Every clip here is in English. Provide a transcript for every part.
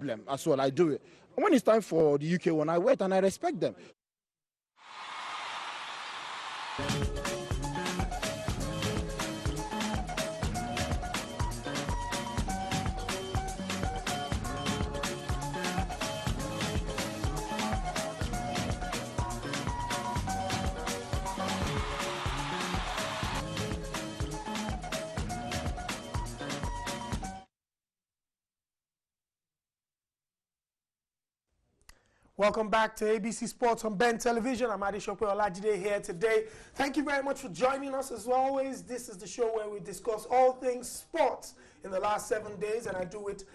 problem as well. I do it. When it's time for the UK one, I wait and I respect them. Welcome back to ABC Sports on Ben Television. I'm Adeshope Olajide here today. Thank you very much for joining us. As always, this is the show where we discuss all things sports in the last 7 days, and I do it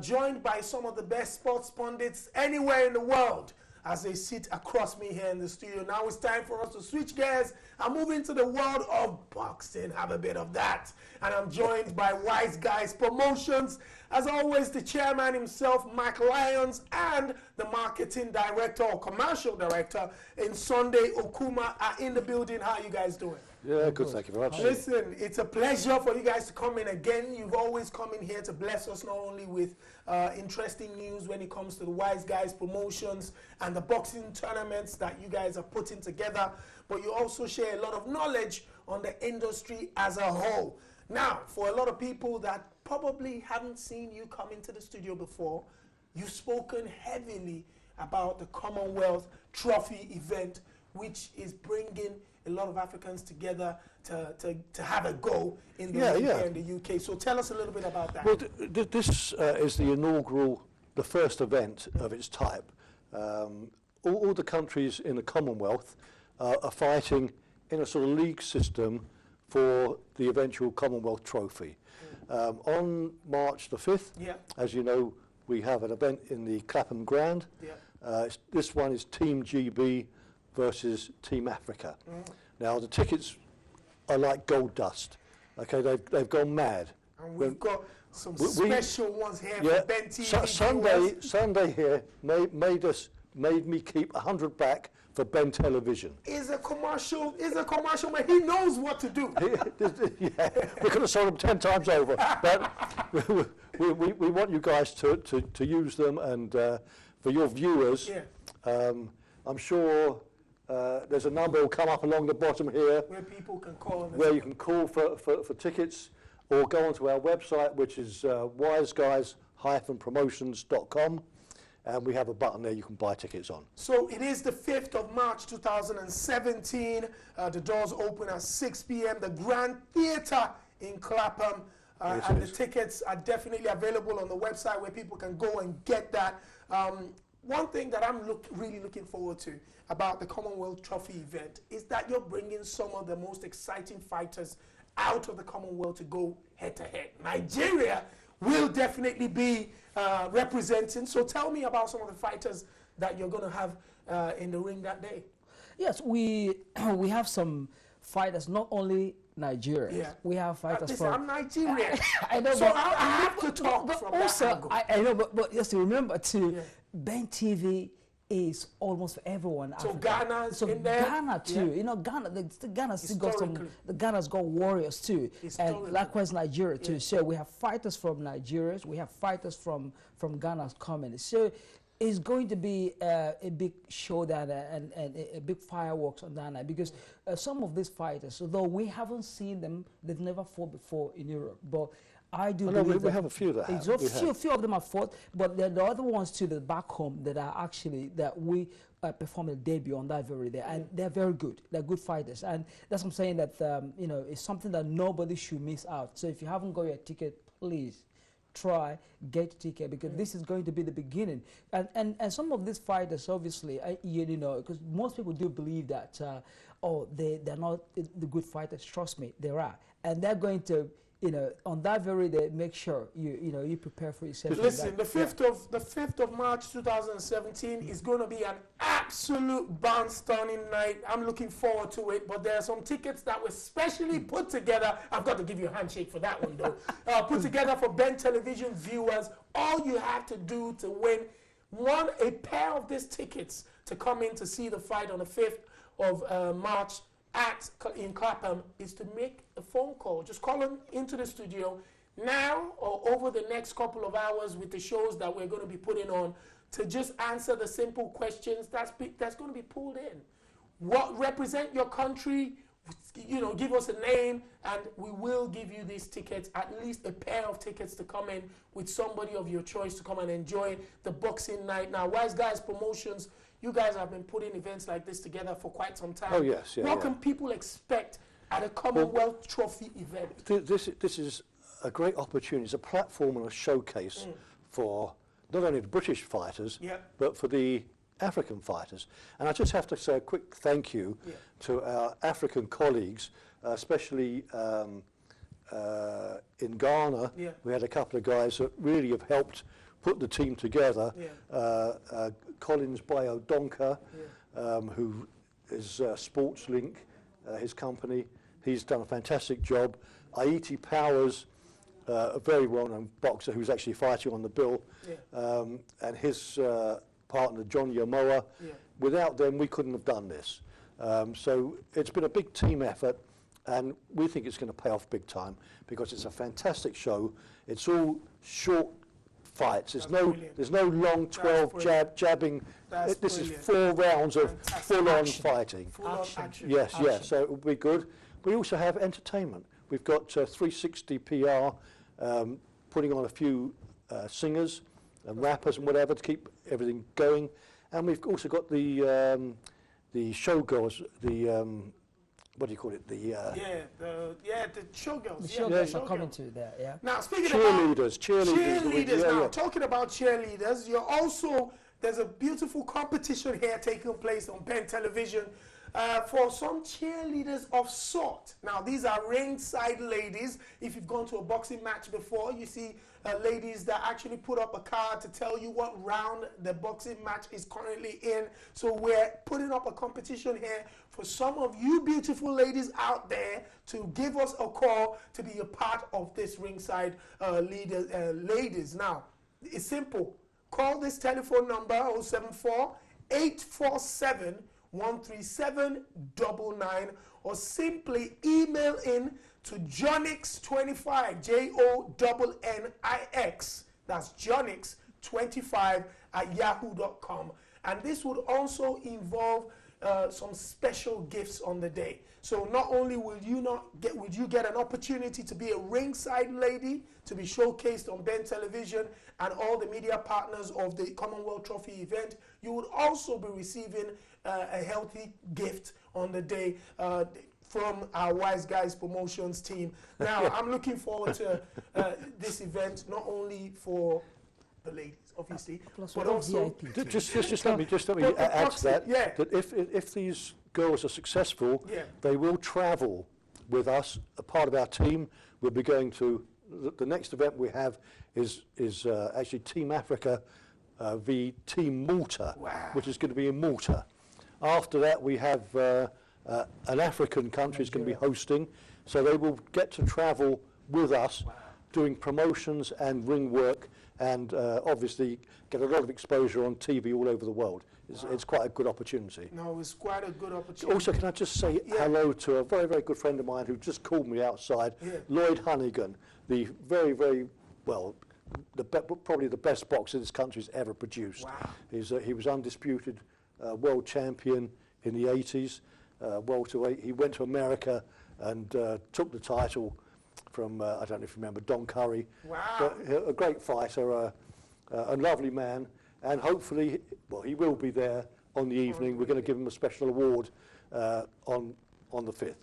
joined by some of the best sports pundits anywhere in the world as they sit across me here in the studio. Now it's time for us to switch gears and move into the world of boxing. Have a bit of that. And I'm joined by Wise Guys Promotions. As always, the chairman himself, Mike Lyons, and the marketing director or commercial director in Sunday Okuma are in the building. How are you guys doing? Yeah, good, thank you very much. Listen, it's a pleasure for you guys to come in again. You've always come in here to bless us not only with interesting news when it comes to the Wise Guys Promotions and the boxing tournaments that you guys are putting together, but you also share a lot of knowledge on the industry as a whole. Now, for a lot of people that probably haven't seen you come into the studio before, you've spoken heavily about the Commonwealth Trophy event, which is bringing a lot of Africans together to have a go in the in the UK. So tell us a little bit about that. Well, this is the inaugural, the first event of its type. All the countries in the Commonwealth are fighting in a sort of league system for the eventual Commonwealth Trophy. On March the 5th, as you know, we have an event in the Clapham Ground. This one is Team GB versus Team Africa. Now the tickets are like gold dust. Okay, they've gone mad. And we've got some special ones here for Ben TV. Sunday here made me keep 100 back for Ben Television. Is a commercial man. He knows what to do. Yeah, we could have sold them 10 times over, but we want you guys to use them, and for your viewers, I'm sure there's a number will come up along the bottom here where people can call, where you can call for tickets, or go onto our website, which is wiseguys-promotions.com. And we have a button there you can buy tickets on. So it is the 5th of March 2017. The doors open at 6 p.m. The Grand Theatre in Clapham. And the tickets are definitely available on the website where people can go and get that. One thing that I'm really looking forward to about the Commonwealth Trophy event is that you're bringing some of the most exciting fighters out of the Commonwealth to go head-to-head. Nigeria will definitely be representing. So tell me about some of the fighters that you're going to have in the ring that day. Yes, we have some fighters, not only Nigerians. We have fighters from... I'm Nigerian. I know, so I have to talk but from also, that angle. I know, but just remember too, Ben TV is almost for everyone. So Africa. Ghana's in there. Ghana too. You know, Ghana's still got some. Ghana's got warriors too, and likewise Nigeria too. So we have fighters from Nigeria. We have fighters from Ghana's coming. So it's going to be a big showdown and a big fireworks on that night, because some of these fighters, although we haven't seen them, they've never fought before in Europe, but I do believe we have a few that have. A few of them have fought, but there are the other ones too that back home that are actually that we performed a debut on that very day, and they're very good. They're good fighters, and that's what I'm saying, that you know, it's something that nobody should miss out. So if you haven't got your ticket, please try get your ticket, because this is going to be the beginning. And some of these fighters, obviously, you know, because most people do believe that they're not the good fighters. Trust me, there are, and they're going to, you know, on that very day, make sure you prepare for yourself. Listen, the 5th of March 2017 is going to be an absolute barn-stunning night. I'm looking forward to it. But there are some tickets that were specially put together. I've got to give you a handshake for that one, though. Put together for Ben Television viewers. All you have to do to win a pair of these tickets to come in to see the fight on the 5th of March in Clapham is to make a phone call. Just call them into the studio, now or over the next couple of hours with the shows that we're going to be putting on to just answer the simple questions that's going to be pulled in. What represent your country? You know, give us a name and we will give you these tickets, at least a pair of tickets to come in with somebody of your choice to come and enjoy the boxing night. Now, Wise Guys Promotions, you guys have been putting events like this together for quite some time. Oh, yes. Yeah, what can people expect at a Commonwealth Trophy event? This is a great opportunity. It's a platform and a showcase for not only the British fighters, but for the African fighters. And I just have to say a quick thank you to our African colleagues, especially in Ghana. We had a couple of guys that really have helped put the team together. Collins Bayo Donka, who is Sports Link, his company. He's done a fantastic job. Aiti Powers, a very well-known boxer who's actually fighting on the bill, and his partner John Yamoa. Without them, we couldn't have done this. So it's been a big team effort, and we think it's going to pay off big time because it's a fantastic show. It's all short fights. There's no long 12 jabbing. This is 4 rounds of full-on fighting. Full-on action. Yes, yes. So it will be good. We also have entertainment. We've got 360 PR putting on a few singers and rappers and whatever to keep everything going, and we've also got the showgirls, the what do you call it? The showgirls. The showgirls are coming to that. Now speaking cheerleaders. Now talking about cheerleaders, you're also there's a beautiful competition here taking place on Ben Television. For some cheerleaders of sort. Now, these are ringside ladies. If you've gone to a boxing match before, you see ladies that actually put up a card to tell you what round the boxing match is currently in. So we're putting up a competition here for some of you beautiful ladies out there to give us a call to be a part of this ringside ladies. Now, it's simple. Call this telephone number 074-847-13799, or simply email in to Jonix25, JONNIX, that's Jonix25 at yahoo.com. And this would also involve some special gifts on the day. So not only will you get an opportunity to be a ringside lady, to be showcased on Ben Television and all the media partners of the Commonwealth Trophy event, you would also be receiving a healthy gift on the day from our Wise Guys Promotions team. Now, I'm looking forward to this event, not only for the ladies, obviously, but also just let me add to that. That if these girls are successful, they will travel with us. A part of our team will be going to the next event we have is actually Team Africa v Team Malta, which is going to be in Malta. After that, we have an African country is going to be hosting, so they will get to travel with us, doing promotions and ring work, and obviously get a lot of exposure on TV all over the world. It's quite a good opportunity. No, it's quite a good opportunity. Also, can I just say hello to a very, very good friend of mine who just called me outside, Lloyd Hunnigan, the very, very, well, probably the best boxer this country's ever produced. He was undisputed world champion in the 80s, welterweight. He went to America and took the title from, I don't know if you remember, Don Curry. But a great fighter, a lovely man, and hopefully, well, he will be there on the evening. We're going to give him a special award on the 5th.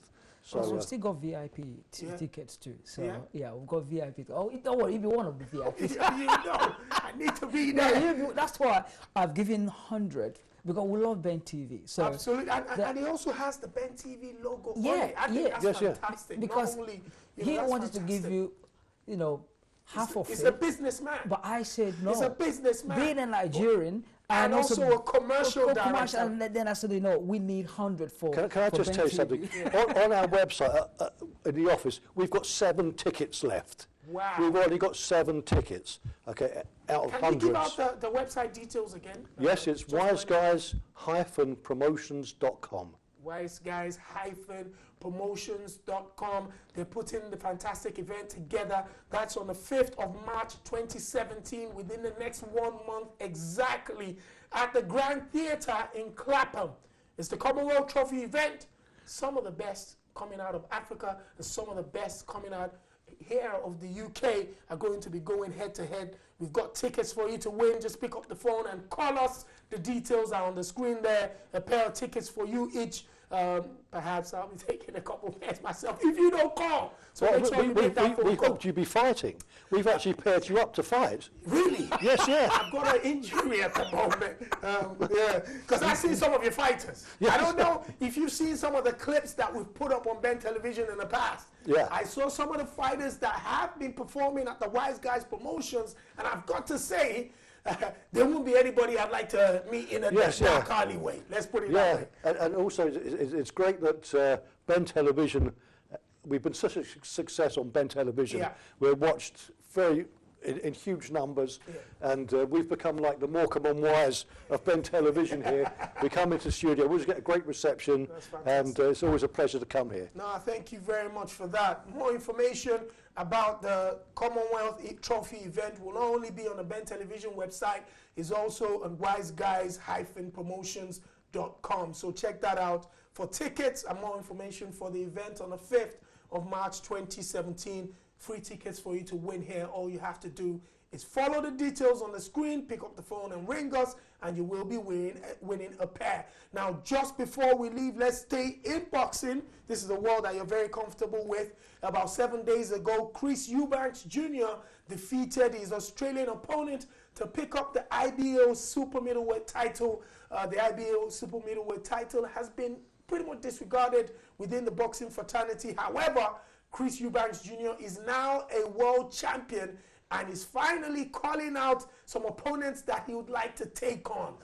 So we've still got VIP tickets too. So we've got VIP. Oh, don't worry, if you want to be VIP. I need to be there. No, that's why I've given 100. Because we love Ben TV. So absolutely, and he also has the Ben TV logo on it. I think that's fantastic. Because he wanted to give you, half of it. He's a businessman. But I said no. He's a businessman. Being a Nigerian and also a commercial director. And then I said, we need 100 for. Can I just tell you something? On our website, in the office, we've got 7 tickets left. Wow. We've already got 7 tickets, okay, out of hundreds. Can you give out the website details again? Yes, it's wiseguys-promotions.com. wiseguys-promotions.com. They're putting the fantastic event together. That's on the 5th of March 2017, within the next 1 month exactly, at the Grand Theatre in Clapham. It's the Commonwealth Trophy event. Some of the best coming out of Africa and some of the best coming out here of the UK are going to be going head to head. We've got tickets for you to win. Just pick up the phone and call us. The details are on the screen there. A pair of tickets for you each. Perhaps I'll be taking a couple pairs myself if you don't call. So Well, make sure you make that phone we call. hoped you'd be fighting. We've actually paired you up to fight. Really? Yes, yeah. I've got an injury at the moment. Yeah, because I've seen some of your fighters. I don't know if you've seen some of the clips that we've put up on Ben Television in the past. Yeah. I saw some of the fighters that have been performing at the Wise Guys Promotions, and I've got to say, there won't be anybody I'd like to meet in a dark alleyway. Let's put it that way. And also it's great that Ben Television, we've been such a success on Ben Television. Yeah. We're watched in huge numbers, and we've become like the Morecambe on Wise of Ben Television here. We come into the studio, we always get a great reception, and it's always a pleasure to come here. No, thank you very much for that. More information about the Commonwealth Trophy event will not only be on the Ben Television website, it's also on wiseguys-promotions.com. So check that out for tickets and more information for the event on the 5th of March 2017. Free tickets for you to win here. All you have to do is follow the details on the screen, pick up the phone and ring us, and you will be winning a pair. Now, just before we leave, let's stay in boxing. This is a world that you're very comfortable with. About 7 days ago, Chris Eubanks Jr. defeated his Australian opponent to pick up the IBO Super Middleweight title. The IBO Super Middleweight title has been pretty much disregarded within the boxing fraternity. However, Chris Eubanks Jr. is now a world champion and is finally calling out some opponents that he would like to take on.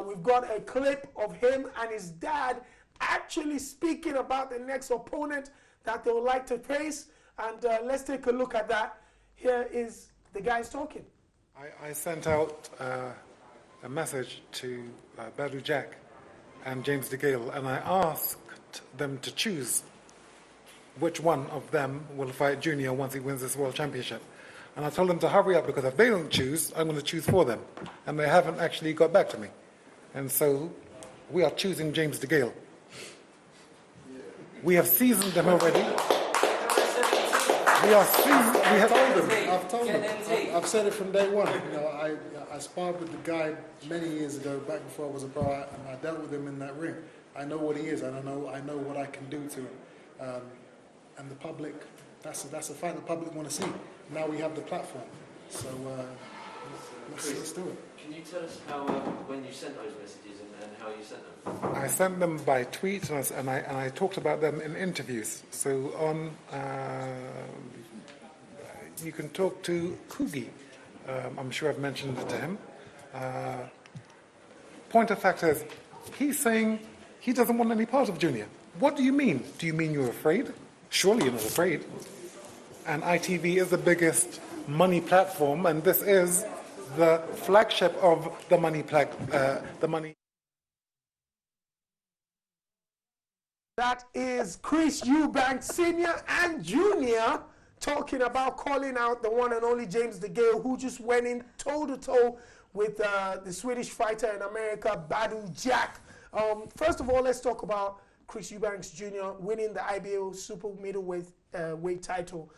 We've got a clip of him and his dad actually speaking about the next opponent that they would like to face. And let's take a look at that. Here is the guys talking. I sent out a message to Badu Jack and James DeGale, and I asked them to choose which one of them will fight Junior once he wins this world championship. And I told them to hurry up, because if they don't choose, I'm going to choose for them. And they haven't actually got back to me. And so we are choosing James DeGale. We have seasoned them already. We are seasoned. We have told them. I've told them. I've said it from day one. You know, I sparred with the guy many years ago, back before I was a pro, and I dealt with him in that ring. I know what he is, and I know what I can do to him. And the public, that's a fight the public want to see. Now we have the platform, so let's do it. Can you tell us how, when you sent those messages and how you sent them? I sent them by tweet, and I talked about them in interviews. So on, you can talk to Kugi. I'm sure I've mentioned it to him. Point of fact is, he's saying he doesn't want any part of Junior. What do you mean? Do you mean you're afraid? Surely you're not afraid. And ITV is the biggest money platform, and this is the flagship of the money. That is Chris Eubanks Sr. and Jr. talking about calling out the one and only James DeGale, who just went in toe-to-toe with the Swedish fighter in America, Badu Jack. First of all, let's talk about Chris Eubanks Jr. winning the IBO Super Middleweight weight title.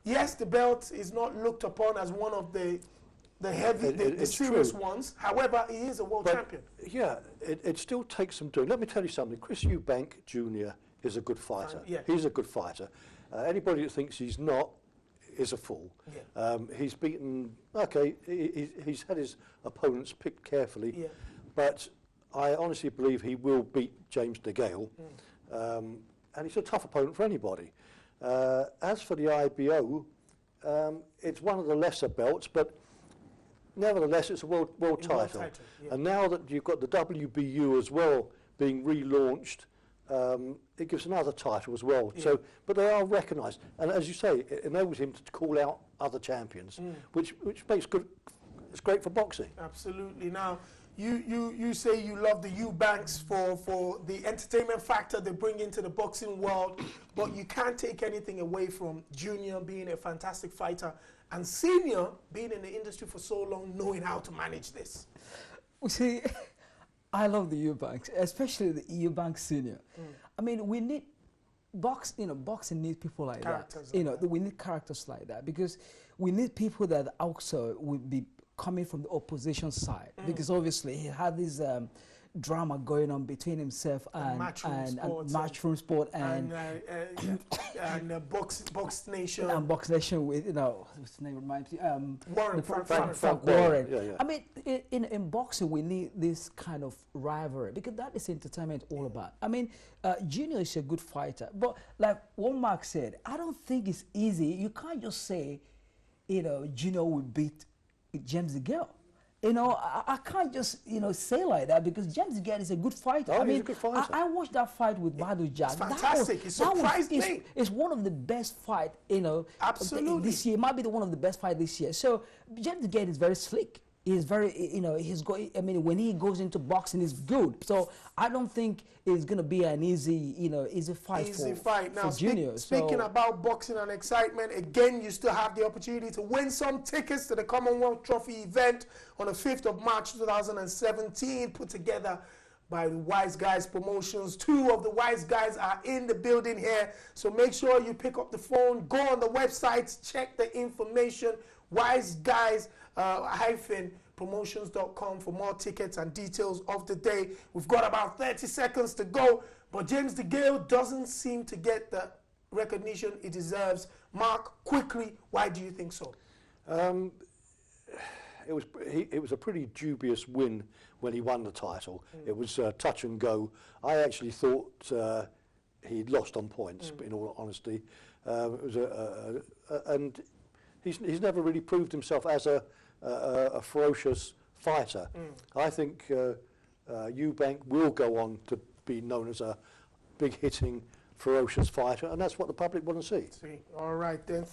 Yes, the belt is not looked upon as one of the serious ones. However, he is a world champion. Yeah, it still takes some doing. Let me tell you something. Chris Eubank Jr. is a good fighter. He's a good fighter. Anybody that thinks he's not is a fool. Yeah. He's beaten, he's had his opponents picked carefully, but I honestly believe he will beat James DeGale, and he's a tough opponent for anybody. As for the IBO, it's one of the lesser belts, but nevertheless it's a world title. And now that you've got the WBU as well being relaunched, it gives another title as well. So, but they are recognised, and as you say, it enables him to call out other champions, which makes good. It's great for boxing. Absolutely. Now, You say you love the Eubanks for the entertainment factor they bring into the boxing world, but you can't take anything away from Junior being a fantastic fighter and Senior being in the industry for so long, knowing how to manage this. See, I love the Eubanks, especially the Eubanks Senior. I mean, we need boxing needs people like Characters that. We need characters like that because we need people that also would be coming from the opposition side because obviously he had this drama going on between himself and Matchroom Sport and Box Nation and Box Nation with what's the name reminds me Warren, Frank Warren. Yeah. I mean, in boxing we need this kind of rivalry because that is entertainment all about. I mean, Junior is a good fighter, but like what Mark said, I don't think it's easy. You can't just say, Junior will beat James DeGale. I can't just say like that because James DeGale is a good fighter. Oh, I mean, he's a good fighter. I watched that fight with Badu Jack. It's fantastic. It surprised me. It's one of the best fight, Absolutely. this year. It might be one of the best fight this year. So James DeGale is very slick. He's very, he's got. I mean, when he goes into boxing, he's good. So I don't think it's gonna be an easy fight Now, for Junior. Speaking about boxing and excitement, again, you still have the opportunity to win some tickets to the Commonwealth Trophy event on the 5th of March 2017, put together by the Wise Guys Promotions. 2 of the Wise Guys are in the building here, so make sure you pick up the phone, go on the websites, check the information. Wise Guys promotions.com for more tickets and details of the day. We've got about 30 seconds to go, but James DeGale doesn't seem to get the recognition he deserves. Mark, quickly, why do you think so? It was a pretty dubious win when he won the title. It was touch and go. I actually thought he'd lost on points, in all honesty. It was and he's never really proved himself as a ferocious fighter. I think Eubank will go on to be known as a big hitting, ferocious fighter, and that's what the public want to see. All right then.